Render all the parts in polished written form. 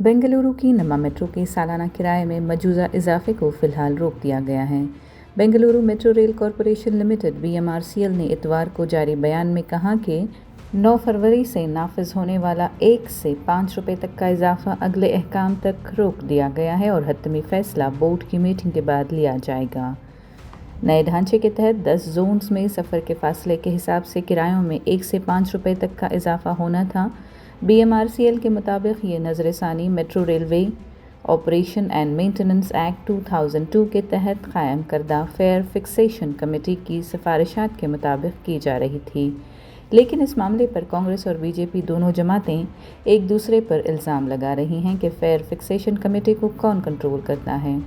बेंगलुरु की नमा मेट्रो के सालाना किराए में मौजूदा इजाफे को फिलहाल रोक दिया गया है। Bengaluru metro rail corporation limited BMRCL ने इतवार को जारी बयान में कहा कि 9 फरवरी से नाफिज होने वाला 1 से 5 रुपये तक का इजाफा अगले अहकाम तक रोक दिया गया है और हतमी फैसला बोर्ड की मीटिंग के बाद लिया जाएगा। नए ढांचे के तहत 10 जोन्स में सफ़र के फासले के हिसाब से किरायों में 1 से 5 रुपये तक का इजाफा होना था। BMRCL के मुताबिक ये नज़रसानी metro railway operation and maintenance act 2002 के तहत कायम करदा फेयर फिक्सेशन कमेटी की सिफारिशात के मुताबिक की जा रही थी, लेकिन इस मामले पर कांग्रेस और BJP दोनों जमातें एक दूसरे पर इल्ज़ाम लगा रही हैं कि फेयर फिक्सेशन कमेटी को कौन कंट्रोल करता है।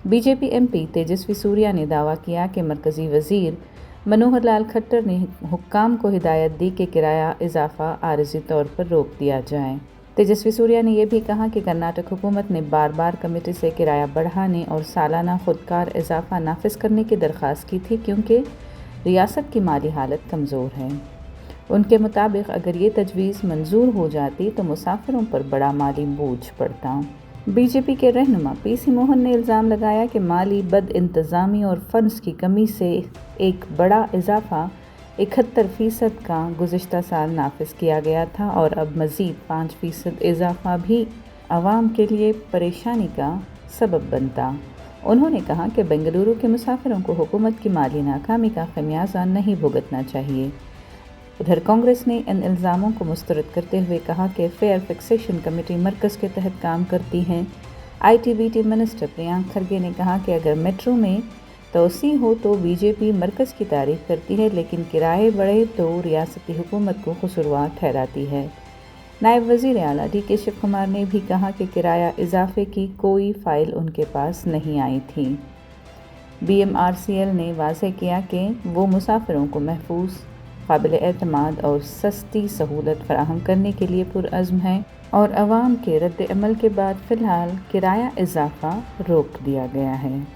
BJP MP तेजस्वी सूर्या ने दावा किया कि मरकज़ी वज़ीर मनोहर लाल खट्टर ने हुक्काम को हिदायत दी कि किराया इजाफा आरज़ी तौर पर रोक दिया जाए। तेजस्वी सूर्या ने यह भी कहा कि कर्नाटक हुकूमत ने बार बार कमेटी से किराया बढ़ाने और सालाना खुदकार इजाफा नाफिज करने की दरख्वास्त की थी, क्योंकि रियासत की माली हालत कमज़ोर है। उनके मुताबिक अगर ये तजवीज़ मंजूर हो जाती तो मुसाफिरों पर बड़ा माली बोझ पड़ता। BJP के रहनुमा PC मोहन ने इल्ज़ाम लगाया कि माली बदइंतज़ामी और फंड्स की कमी से एक बड़ा इजाफा 71% का गुज़िश्ता साल नाफिज किया गया था और अब मज़ीद 5% इजाफा भी आवाम के लिए परेशानी का सबब बनता। उन्होंने कहा कि बेंगलुरु के मुसाफिरों को हुकूमत की माली नाकामी का खमियाजा नहीं भुगतना चाहिए। उधर कांग्रेस ने इन इल्ज़ामों को मुस्तरद करते हुए कहा कि फेयर फिक्सेशन कमेटी मरकज़ के तहत काम करती है। IT-BT मिनिस्टर प्रियांक खरगे ने कहा कि अगर मेट्रो में तोसी हो तो BJP मरकज़ की तारीफ करती है, लेकिन किराए बढ़े तो रियासती हुकूमत को कसूरवार ठहराती है। नायब वज़ीर आला DK शिव कुमार ने भी कहा कि किराया इजाफे की कोई फ़ाइल उनके पास नहीं आई थी। BMRCL ने वाज़ेह किया कि वो मुसाफिरों को महफूज, काबिल एतमाद और सस्ती सहूलत फराहम करने के लिए पुरअज़्म है और अवाम के रद्द अमल के बाद फ़िलहाल किराया इजाफा रोक दिया गया है।